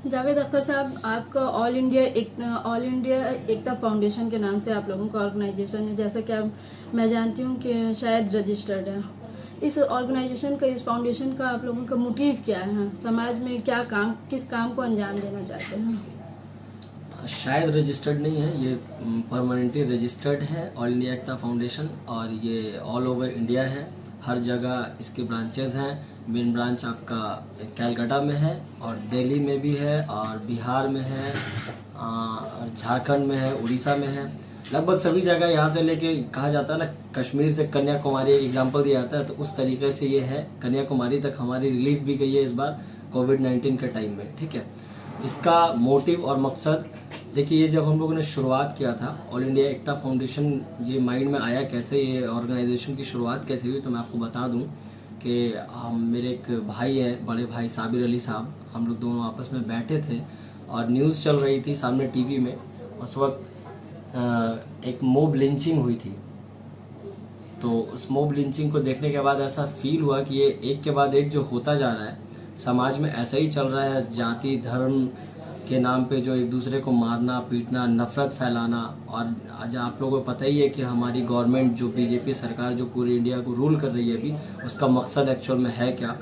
जावेद अख्तर साहब, आपका all India एकता foundation के नाम से आप लोगों का ऑर्गेनाइजेशन है, जैसा कि मैं जानती हूँ कि शायद रजिस्टर्ड है। इस ऑर्गेनाइजेशन का, इस फाउंडेशन का आप लोगों का मोटिव क्या है? समाज में क्या काम, किस काम को अंजाम देना चाहते हैं? शायद रजिस्टर्ड नहीं है, ये परमानेंटली रजिस्टर्ड है ऑल इंडिया एकता फाउंडेशन, और ये ऑल ओवर इंडिया है। हर जगह इसके ब्रांचेज हैं। मेन ब्रांच आपका कैलकाटा में है, और दिल्ली में भी है, और बिहार में है, और झारखंड में है, उड़ीसा में है। लगभग सभी जगह यहाँ से लेके, कहा जाता है ना, कश्मीर से कन्याकुमारी एग्जाम्पल दिया जाता है, तो उस तरीके से ये है। कन्याकुमारी तक हमारी रिलीफ भी गई है इस बार कोविड-19 के टाइम में। ठीक है, इसका मोटिव और मकसद देखिए, ये जब हम लोगों ने शुरुआत किया था ऑल इंडिया एकता फाउंडेशन, ये माइंड में आया कैसे, ये ऑर्गेनाइजेशन की शुरुआत कैसे हुई, तो मैं आपको बता दूं कि मेरे एक भाई हैं, बड़े भाई साबिर अली साहब, हम लोग दोनों आपस में बैठे थे और न्यूज़ चल रही थी सामने टीवी में। उस वक्त एक मॉब लिंचिंग हुई थी, तो उस मॉब लिंचिंग को देखने के बाद ऐसा फील हुआ कि ये एक के बाद एक जो होता जा रहा है समाज में, ऐसा ही चल रहा है। जाति धर्म के नाम पे जो एक दूसरे को मारना पीटना, नफरत फैलाना। और आज आप लोगों को पता ही है कि हमारी गवर्नमेंट, जो बीजेपी सरकार जो पूरी इंडिया को रूल कर रही है अभी, उसका मकसद एक्चुअल में है क्या?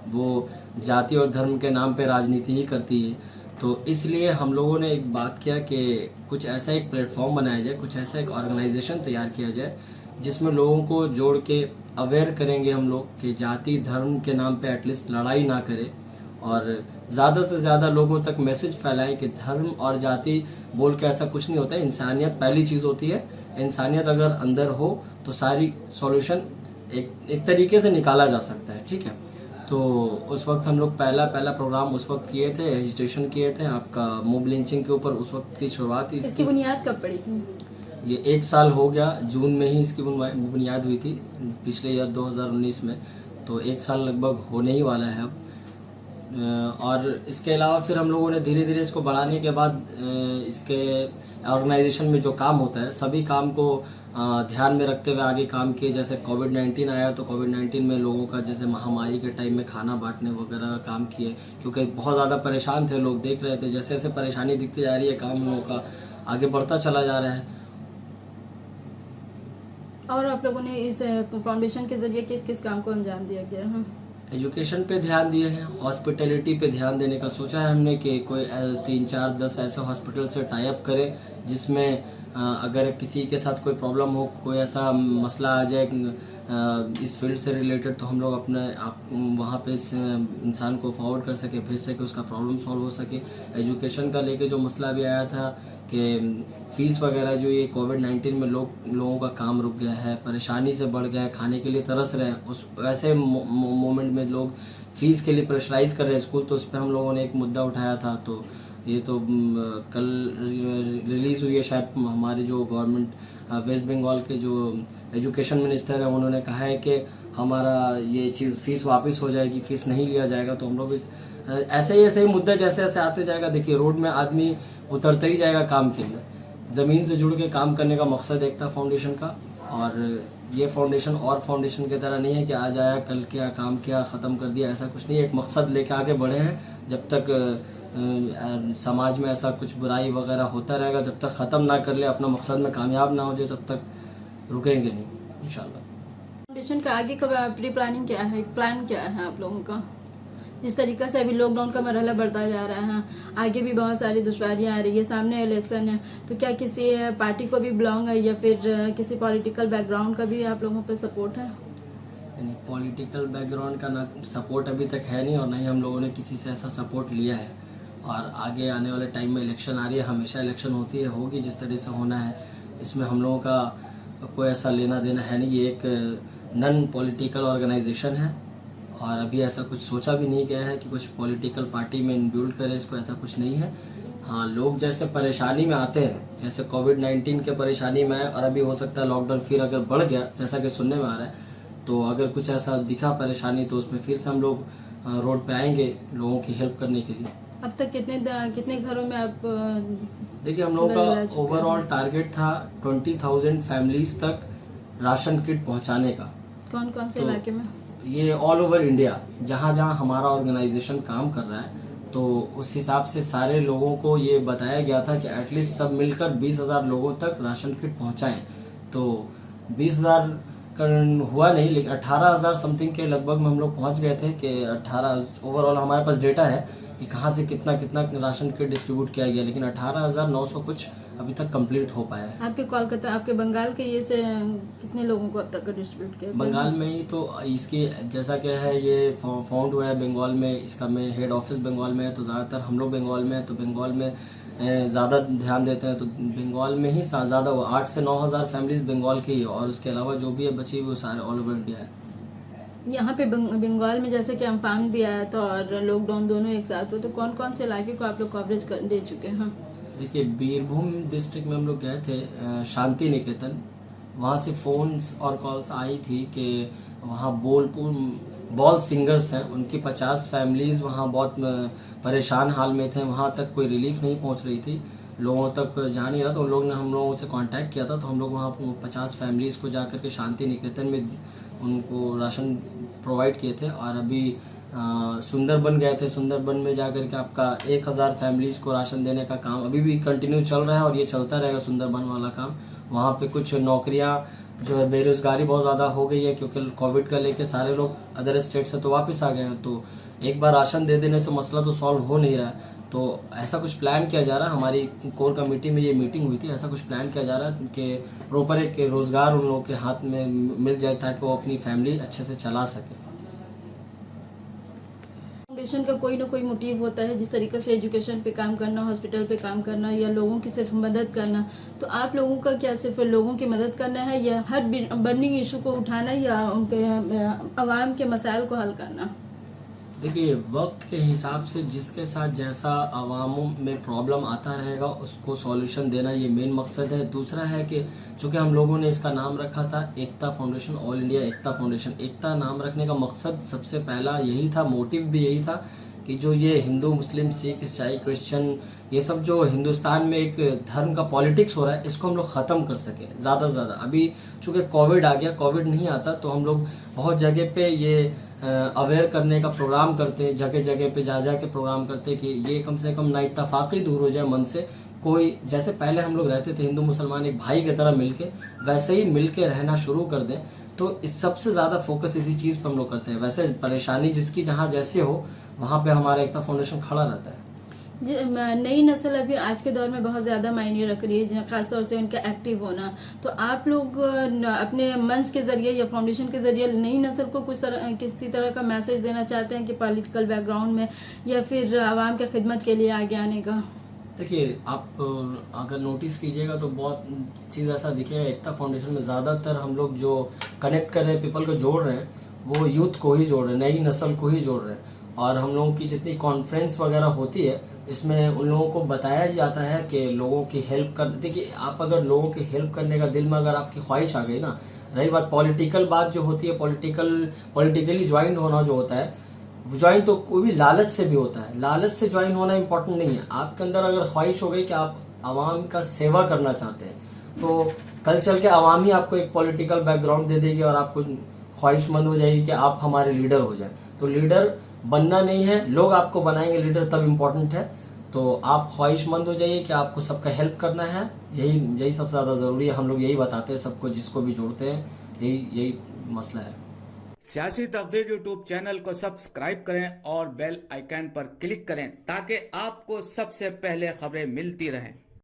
वो जाति और धर्म के नाम पे राजनीति ही करती है। तो इसलिए हम लोगों ने एक बात किया कि कुछ ऐसा एक प्लेटफॉर्म बनाया जाए, कुछ ऐसा एक ऑर्गेनाइजेशन तैयार किया जाए जिसमें लोगों को जोड़ के अवेयर करेंगे हम लोग कि जाति धर्म के नाम पे एटलीस्ट लड़ाई ना करें, और ज़्यादा से ज़्यादा लोगों तक मैसेज फैलाएं कि धर्म और जाति बोल के ऐसा कुछ नहीं होता है। इंसानियत पहली चीज़ होती है। इंसानियत अगर अंदर हो तो सारी सॉल्यूशन एक तरीके से निकाला जा सकता है। ठीक है, तो उस वक्त हम लोग पहला प्रोग्राम उस वक्त किए थे, रजिस्ट्रेशन किए थे आपका मॉब लिंचिंग के ऊपर। उस वक्त की शुरुआत इसकी बुनियाद कब पड़ी थी? ये 1 साल हो गया, जून में ही इसकी बुनियाद हुई थी, पिछले ईयर 2019 में। तो 1 साल लगभग होने ही वाला है अब। और इसके अलावा फिर हम लोगों ने धीरे धीरे इसको बढ़ाने के बाद इसके ऑर्गेनाइजेशन में जो काम होता है, सभी काम को ध्यान में रखते हुए आगे काम किए। जैसे कोविड-19 आया तो कोविड-19 में लोगों का, जैसे महामारी के टाइम में खाना बांटने वगैरह का काम किए, क्योंकि बहुत ज़्यादा परेशान थे लोग, देख रहे थे जैसे जैसे परेशानी दिखती जा रही है, काम लोगों का आगे बढ़ता चला जा रहा है। और आप लोगों ने इस फाउंडेशन के जरिए किस किस काम को अंजाम दिया गया है? एजुकेशन पे ध्यान दिए हैं, हॉस्पिटैलिटी पे ध्यान देने का सोचा है हमने कि कोई 3, 4, 10 ऐसे हॉस्पिटल से टाई अप करें जिसमें अगर किसी के साथ कोई प्रॉब्लम हो, कोई ऐसा मसला आ जाए इस फील्ड से रिलेटेड, तो हम लोग अपने आप वहाँ पे इस इंसान को फॉरवर्ड कर सके, भेज सके, उसका प्रॉब्लम सॉल्व हो सके। एजुकेशन का लेके जो मसला भी आया था कि फीस वगैरह, जो ये कोविड-19 में लोगों का काम रुक गया है, परेशानी से बढ़ गया है, खाने के लिए तरस रहे हैं, उस ऐसे मोमेंट में लोग फीस के लिए प्रेशराइज कर रहे हैं स्कूल, तो उस पर हम लोगों ने एक मुद्दा उठाया था। तो ये तो कल रिलीज़ हुई है शायद। हमारे जो गवर्नमेंट वेस्ट बंगाल के जो एजुकेशन मिनिस्टर हैं, उन्होंने कहा है कि हमारा ये चीज़ फीस वापस हो जाएगी, फीस नहीं लिया जाएगा। तो हम लोग इस ऐसे ही मुद्दा जैसे जैसे आते जाएगा, देखिए रोड में आदमी उतरता ही जाएगा काम के लिए। ज़मीन से जुड़ के काम करने का मकसद एकता फाउंडेशन का। और ये फाउंडेशन और फाउंडेशन की तरह नहीं है कि आज आया कल किया, काम किया, ख़त्म कर दिया, ऐसा कुछ नहीं है। एक मकसद लेके आगे बढ़े हैं। जब तक समाज में ऐसा कुछ बुराई वगैरह होता रहेगा, जब तक ख़त्म ना कर ले, अपना मकसद में कामयाब ना हो जाए, तब तक रुकेंगे नहीं इंशाल्लाह। फाउंडेशन का आगे का प्री प्लानिंग क्या है, प्लान क्या है आप लोगों का? जिस तरीके से अभी लॉकडाउन का मरहला बढ़ता जा रहा है, आगे भी बहुत सारी दुश्वारियां आ रही है, सामने इलेक्शन है, तो क्या किसी पार्टी को भी बिलोंग है या फिर किसी पॉलिटिकल बैकग्राउंड का भी आप लोगों पे सपोर्ट है? यानी पॉलिटिकल बैकग्राउंड का ना सपोर्ट अभी तक है नहीं, और ना ही हम लोगों ने किसी से ऐसा सपोर्ट लिया है। और आगे आने वाले टाइम में इलेक्शन आ रही है, हमेशा इलेक्शन होती है, होगी जिस तरह से होना है। इसमें हम लोगों का कोई ऐसा लेना देना है नहीं। ये एक नॉन पॉलिटिकल ऑर्गेनाइजेशन है, और अभी ऐसा कुछ सोचा भी नहीं गया है कि कुछ पॉलिटिकल पार्टी में इन्वॉल्व करे इसको, ऐसा कुछ नहीं है। हाँ, लोग जैसे परेशानी में आते हैं, जैसे कोविड-19 के परेशानी में है, और अभी हो सकता है लॉकडाउन फिर अगर बढ़ गया, जैसा कि सुनने में आ रहा है, तो अगर कुछ ऐसा दिखा परेशानी, तो उसमें फिर से हम लोग रोड पे आएंगे लोगों की हेल्प करने के लिए। अब तक कितने घरों में आप? देखिए, हम लोगों का ओवरऑल टारगेट था 20,000 फैमिलीज तक राशन किट पहुंचाने का। कौन कौन से इलाके में? ये ऑल ओवर इंडिया, जहाँ जहाँ हमारा ऑर्गेनाइजेशन काम कर रहा है, तो उस हिसाब से सारे लोगों को ये बताया गया था कि एटलीस्ट सब मिलकर 20,000 लोगों तक राशन किट पहुंचाएं। तो 20,000 हुआ नहीं, लेकिन 18,000 समथिंग के लगभग में हम लोग पहुंच गए थे कि 18 ओवरऑल हमारे पास डेटा है कि कहाँ से कितना कितना राशन किट डिस्ट्रीब्यूट किया गया, लेकिन 18,900 कुछ अभी तक कंप्लीट हो पाया है। आपके कोलकाता, आपके बंगाल के ये से कितने लोगों को अब तक डिस्ट्रीब्यूट किया? बंगाल में ही तो इसकी जैसा क्या है, ये फाउंड हुआ है बंगाल में, इसका में हेड ऑफिस बंगाल में है, तो ज़्यादातर हम लोग बंगाल में है, तो बंगाल में ज़्यादा ध्यान देते हैं, तो बंगाल में ही ज़्यादा हुआ। 8 से 9,000 फैमिलीज बंगाल की, और उसके अलावा जो भी है बची वो सारे ऑल ओवर इंडिया है। यहाँ पे बंगाल में जैसे कि अम्फान भी आया था और लॉकडाउन दोनों एक साथ हुए, तो कौन कौन से इलाके को आप लोग कवरेज दे चुके हैं? देखिए, बीरभूम डिस्ट्रिक्ट में हम लोग गए थे, शांति निकेतन। वहाँ से फोन्स और कॉल्स आई थी कि वहाँ बॉल सिंगर्स हैं, उनकी 50 फैमिलीज वहाँ बहुत परेशान हाल में थे, वहाँ तक कोई रिलीफ नहीं पहुँच रही थी, लोगों तक जा नहीं रहा। तो उन लोग ने हम लोगों से कांटेक्ट किया था, तो हम लोग वहाँ 50 फैमिलीज को जाकर के शांति निकेतन में उनको राशन प्रोवाइड किए थे। और अभी सुंदरबन गए थे, सुंदरबन में जाकर के आपका 1,000 फैमिलीज को राशन देने का काम अभी भी कंटिन्यू चल रहा है, और ये चलता रहेगा सुंदरबन वाला काम। वहाँ पे कुछ नौकरियाँ जो है, बेरोजगारी बहुत ज़्यादा हो गई है, क्योंकि कोविड का लेके सारे लोग अदर स्टेट से तो वापस आ गए हैं, तो एक बार राशन दे देने से मसला तो सॉल्व हो नहीं रहा है। तो ऐसा कुछ प्लान किया जा रहा है, हमारी कोर कमेटी में ये मीटिंग हुई थी, ऐसा कुछ प्लान किया जा रहा है कि प्रॉपर एक रोजगार उन लोगों के हाथ में मिल जाए ताकि वो अपनी फैमिली अच्छे से चला सके। फाउंडेशन का कोई ना कोई मोटिव होता है, जिस तरीके से एजुकेशन पे काम करना, हॉस्पिटल पे काम करना, या लोगों की सिर्फ मदद करना। तो आप लोगों का क्या सिर्फ लोगों की मदद करना है, या हर बर्निंग इशू को उठाना, या उनके आवाम के मसाइल को हल करना? देखिए, वक्त के हिसाब से जिसके साथ जैसा आवामों में प्रॉब्लम आता रहेगा उसको सॉल्यूशन देना, ये मेन मकसद है। दूसरा है कि चूंकि हम लोगों ने इसका नाम रखा था एकता फाउंडेशन, ऑल इंडिया एकता फाउंडेशन। एकता नाम रखने का मकसद सबसे पहला यही था, मोटिव भी यही था कि जो ये हिंदू, मुस्लिम, सिख, ईसाई, क्रिश्चियन, ये सब जो हिंदुस्तान में एक धर्म का पॉलिटिक्स हो रहा है, इसको हम लोग ख़त्म कर सके ज़्यादा से ज़्यादा। अभी चूंकि कोविड आ गया, कोविड नहीं आता तो हम लोग बहुत जगह पे ये अवेयर करने का प्रोग्राम करते, जगह जगह पे जा के प्रोग्राम करते कि ये कम से कम ना इत्तफाक़ी दूर हो जाए मन से। कोई जैसे पहले हम लोग रहते थे हिंदू मुसलमान एक भाई की तरह मिलके, वैसे ही मिलके रहना शुरू कर दें। तो इस सबसे ज़्यादा फोकस इसी चीज़ पर हम लोग करते हैं। वैसे परेशानी जिसकी जहाँ जैसे हो, वहाँ पे हमारा एकता फाउंडेशन खड़ा रहता है। नई नस्ल अभी आज के दौर में बहुत ज़्यादा मायने रख रही है, खासतौर से उनका एक्टिव होना। तो आप लोग अपने मंच के जरिए या फाउंडेशन के जरिए नई नस्ल को किसी तरह का मैसेज देना चाहते हैं कि पॉलिटिकल बैकग्राउंड में या फिर आवाम की खिदमत के लिए आगे आने का? देखिए, आप अगर नोटिस कीजिएगा तो बहुत चीज़ ऐसा दिखेगा, एकता फाउंडेशन में ज़्यादातर हम लोग जो कनेक्ट कर रहे हैं, पीपल को जोड़ रहे हैं, वो यूथ को ही जोड़ रहे हैं, नई नस्ल को ही जोड़ रहे हैं। और हम लोगों की जितनी कॉन्फ्रेंस वगैरह होती है, इसमें उन लोगों को बताया जाता है कि लोगों की हेल्प कर। देखिए, आप अगर लोगों की हेल्प करने का दिल में अगर आपकी ख्वाहिश आ गई ना, रही बात पॉलिटिकल बात जो होती है, पॉलिटिकली ज्वाइन होना जो होता है, ज्वाइन तो कोई भी लालच से भी होता है, लालच से ज्वाइन होना इम्पोर्टेंट नहीं है। आपके अंदर अगर ख्वाहिश हो गई कि आप आवाम का सेवा करना चाहते हैं, तो कल चल के आवाम ही आपको एक पॉलिटिकल बैकग्राउंड दे देगी और आपको ख्वाहिशमंद हो जाएगी कि आप हमारे लीडर हो जाए। तो लीडर बनना नहीं है, लोग आपको बनाएंगे लीडर, तब इम्पोर्टेंट है। तो आप ख्वाहिशमंद हो जाइए कि आपको सबका हेल्प करना है, यही सबसे ज़्यादा ज़रूरी है। हम लोग यही बताते हैं सबको, जिसको भी जोड़ते हैं, यही मसला है। सियासी तकदीर यूट्यूब चैनल को सब्सक्राइब करें और बेल आइकन पर क्लिक करें ताकि आपको सबसे पहले खबरें मिलती रहें।